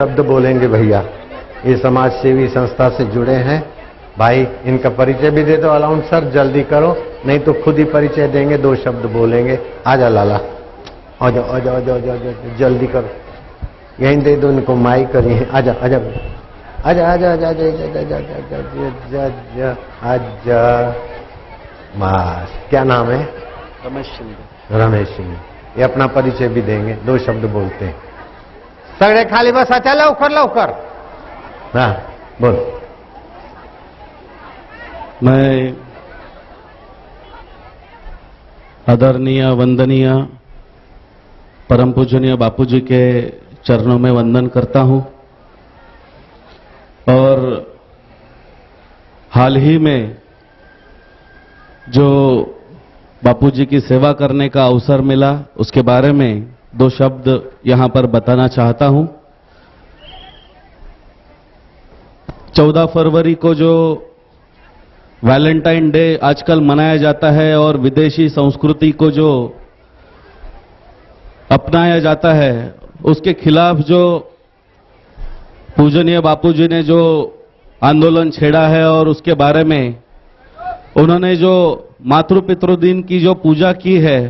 शब्द बोलेंगे भैया। ये समाज सेवी संस्था से जुड़े हैं भाई, इनका परिचय भी दे दो अलाउंसर, जल्दी करो नहीं तो खुद ही परिचय देंगे, 2 शब्द बोलेंगे। आजा लाला, आ जाओ आ जाओ आ जाओ आ जाओ, जल्दी करो, यहीं दे दो इनको माइक। आजा आजा आजा आजा आजा आजा आजा। मास क्या नाम है? रमेश सिंह। रमेश सिंह। ये अपना परिचय भी देंगे, 2 शब्द बोलते हैं। सगळे खाली बसा, चल लवकर लवकर। हाँ बोल। मैं आदरणीय वंदनीय परम पूजनीय बापूजी के चरणों में वंदन करता हूं और हाल ही में जो बापूजी की सेवा करने का अवसर मिला उसके बारे में 2 शब्द यहां पर बताना चाहता हूं। 14 फरवरी को जो वैलेंटाइन डे आजकल मनाया जाता है और विदेशी संस्कृति को जो अपनाया जाता है, उसके खिलाफ जो पूजनीय बापूजी ने जो आंदोलन छेड़ा है और उसके बारे में उन्होंने जो मातृ पितृ दिन की जो पूजा की है,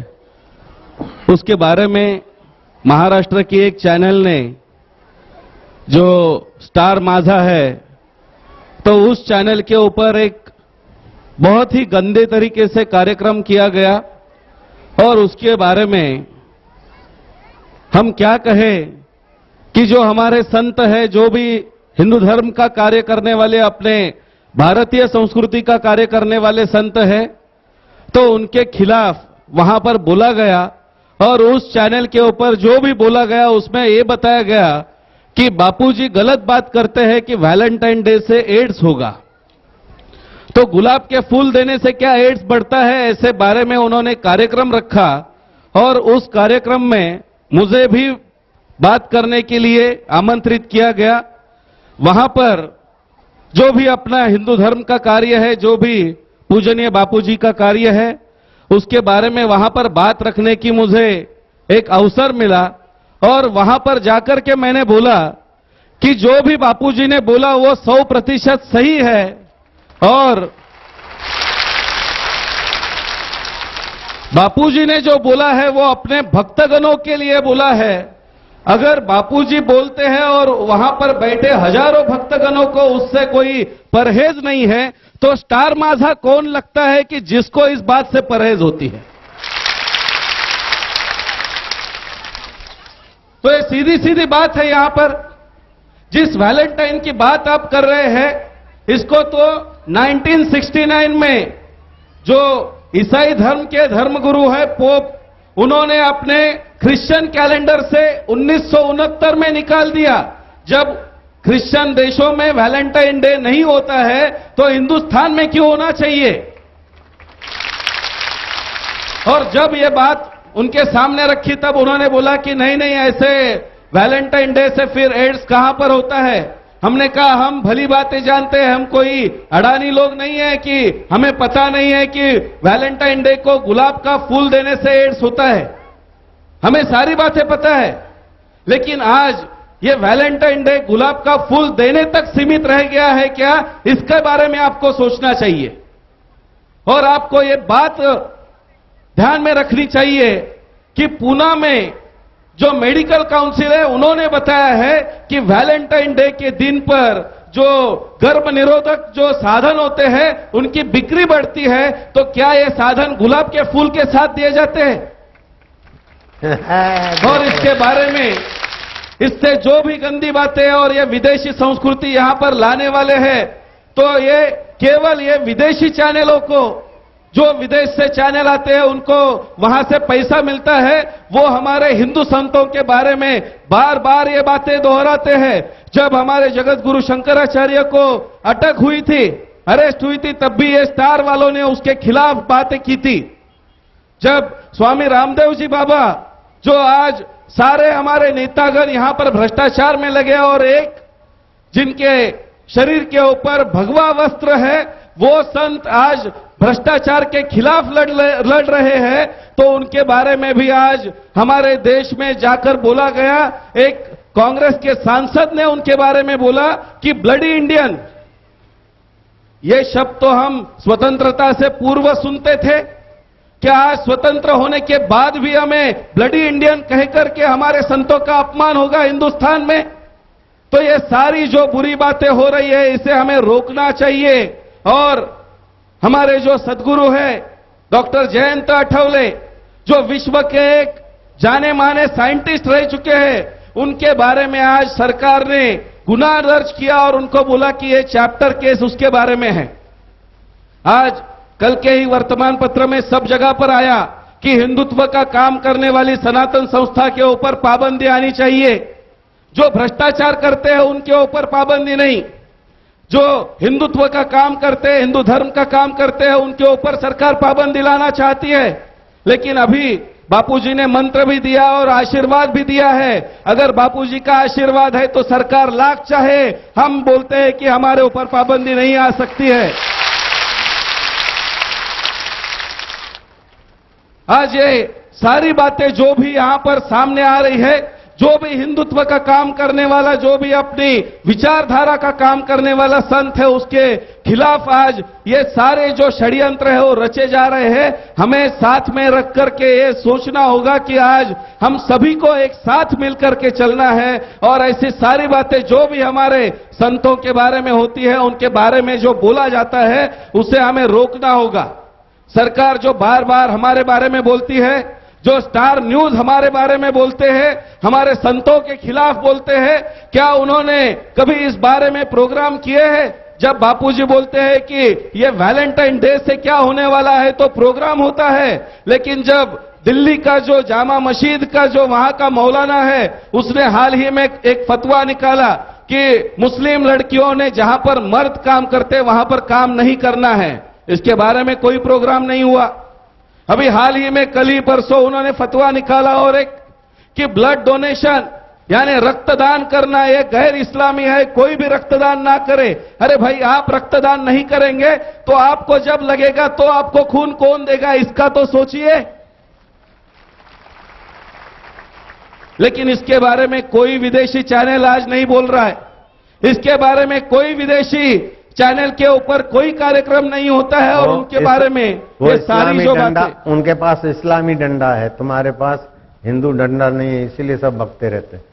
उसके बारे में महाराष्ट्र की एक चैनल ने जो स्टार माझा है, तो उस चैनल के ऊपर एक बहुत ही गंदे तरीके से कार्यक्रम किया गया और उसके बारे में हम क्या कहें कि जो हमारे संत है, जो भी हिंदू धर्म का कार्य करने वाले, अपने भारतीय संस्कृति का कार्य करने वाले संत है, तो उनके खिलाफ वहां पर बोला गया और उस चैनल के ऊपर जो भी बोला गया उसमें यह बताया गया कि बापूजी गलत बात करते हैं कि वैलेंटाइन डे से एड्स होगा, तो गुलाब के फूल देने से क्या एड्स बढ़ता है, ऐसे बारे में उन्होंने कार्यक्रम रखा और उस कार्यक्रम में मुझे भी बात करने के लिए आमंत्रित किया गया। वहां पर जो भी अपना हिंदू धर्म का कार्य है, जो भी पूजनीय बापूजी का कार्य है, उसके बारे में वहां पर बात रखने की मुझे एक अवसर मिला और वहां पर जाकर के मैंने बोला कि जो भी बापूजी ने बोला वो 100% सही है और बापूजी ने जो बोला है वो अपने भक्तगणों के लिए बोला है। अगर बापूजी बोलते हैं और वहां पर बैठे हजारों भक्तगणों को उससे कोई परहेज नहीं है, तो स्टार माझा कौन लगता है कि जिसको इस बात से परहेज होती है? तो ये सीधी सीधी बात है। यहां पर जिस वैलेंटाइन की बात आप कर रहे हैं, इसको तो 1969 में जो ईसाई धर्म के धर्मगुरु है पोप, उन्होंने अपने क्रिश्चियन कैलेंडर से 1969 में निकाल दिया। जब क्रिश्चियन देशों में वैलेंटाइन डे नहीं होता है तो हिंदुस्तान में क्यों होना चाहिए? और जब ये बात उनके सामने रखी तब उन्होंने बोला कि नहीं नहीं, ऐसे वैलेंटाइन डे से फिर एड्स कहां पर होता है। हमने कहा हम भली बातें जानते हैं, हम कोई अडानी लोग नहीं है कि हमें पता नहीं है कि वैलेंटाइन डे को गुलाब का फूल देने से एड्स होता है, हमें सारी बातें पता है। लेकिन आज ये वैलेंटाइन डे गुलाब का फूल देने तक सीमित रह गया है क्या, इसके बारे में आपको सोचना चाहिए और आपको ये बात ध्यान में रखनी चाहिए कि पूना में जो मेडिकल काउंसिल है उन्होंने बताया है कि वैलेंटाइन डे के दिन पर जो गर्भ निरोधक जो साधन होते हैं उनकी बिक्री बढ़ती है। तो क्या ये साधन गुलाब के फूल के साथ दिए जाते हैं? और इसके बारे में, इससे जो भी गंदी बातें और ये विदेशी संस्कृति यहां पर लाने वाले हैं, तो ये केवल ये विदेशी चैनलों को, जो विदेश से चैनल आते हैं उनको वहां से पैसा मिलता है, वो हमारे हिंदू संतों के बारे में बार बार ये बातें दोहराते हैं। जब हमारे जगत गुरु शंकराचार्य को अटक हुई थी, अरेस्ट हुई थी, तब भी ये स्टार वालों ने उसके खिलाफ बातें की थी। जब स्वामी रामदेव जी बाबा, जो आज सारे हमारे नेतागण यहां पर भ्रष्टाचार में लगे और एक जिनके शरीर के ऊपर भगवा वस्त्र है, वो संत आज भ्रष्टाचार के खिलाफ लड़ रहे हैं, तो उनके बारे में भी आज हमारे देश में जाकर बोला गया। एक कांग्रेस के सांसद ने उनके बारे में बोला कि ब्लडी इंडियन। ये शब्द तो हम स्वतंत्रता से पूर्व सुनते थे, क्या आज स्वतंत्र होने के बाद भी हमें ब्लडी इंडियन कहकर के हमारे संतों का अपमान होगा हिंदुस्तान में? तो ये सारी जो बुरी बातें हो रही है, इसे हमें रोकना चाहिए। और हमारे जो सदगुरु हैं डॉक्टर जयंत अठवले, जो विश्व के एक जाने माने साइंटिस्ट रह चुके हैं, उनके बारे में आज सरकार ने गुनाह दर्ज किया और उनको बोला कि ये चैप्टर केस उसके बारे में है। आज कल के ही वर्तमान पत्र में सब जगह पर आया कि हिंदुत्व का काम करने वाली सनातन संस्था के ऊपर पाबंदी आनी चाहिए। जो भ्रष्टाचार करते हैं उनके ऊपर पाबंदी नहीं, जो हिंदुत्व का काम करते हैं, हिंदू धर्म का काम करते हैं, उनके ऊपर सरकार पाबंदी लाना चाहती है। लेकिन अभी बापूजी ने मंत्र भी दिया और आशीर्वाद भी दिया है। अगर बापूजी का आशीर्वाद है तो सरकार लाख चाहे, हम बोलते हैं कि हमारे ऊपर पाबंदी नहीं आ सकती है। आज ये सारी बातें जो भी यहां पर सामने आ रही है, जो भी हिंदुत्व का काम करने वाला, जो भी अपनी विचारधारा का काम करने वाला संत है, उसके खिलाफ आज ये सारे जो षड्यंत्र है वो रचे जा रहे हैं। हमें साथ में रख करके ये सोचना होगा कि आज हम सभी को एक साथ मिलकर के चलना है और ऐसी सारी बातें जो भी हमारे संतों के बारे में होती है, उनके बारे में जो बोला जाता है, उसे हमें रोकना होगा। सरकार जो बार बार हमारे बारे में बोलती है, जो स्टार न्यूज हमारे बारे में बोलते हैं, हमारे संतों के खिलाफ बोलते हैं, क्या उन्होंने कभी इस बारे में प्रोग्राम किए हैं? जब बापूजी बोलते हैं कि ये वैलेंटाइन डे से क्या होने वाला है तो प्रोग्राम होता है, लेकिन जब दिल्ली का जो जामा मस्जिद का जो वहां का मौलाना है, उसने हाल ही में एक फतवा निकाला कि मुस्लिम लड़कियों ने जहां पर मर्द काम करते वहां पर काम नहीं करना है, इसके बारे में कोई प्रोग्राम नहीं हुआ। अभी हाल ही में कल ही परसों उन्होंने फतवा निकाला और एक कि ब्लड डोनेशन यानी रक्तदान करना ये गैर इस्लामी है, कोई भी रक्तदान ना करे। अरे भाई, आप रक्तदान नहीं करेंगे तो आपको जब लगेगा तो आपको खून कौन देगा, इसका तो सोचिए। लेकिन इसके बारे में कोई विदेशी चैनल आज नहीं बोल रहा है, इसके बारे में कोई विदेशी चैनल के ऊपर कोई कार्यक्रम नहीं होता है और उनके बारे में ये सारी जो बातें, उनके पास इस्लामी डंडा है, तुम्हारे पास हिंदू डंडा नहीं है, इसीलिए सब बकते रहते हैं।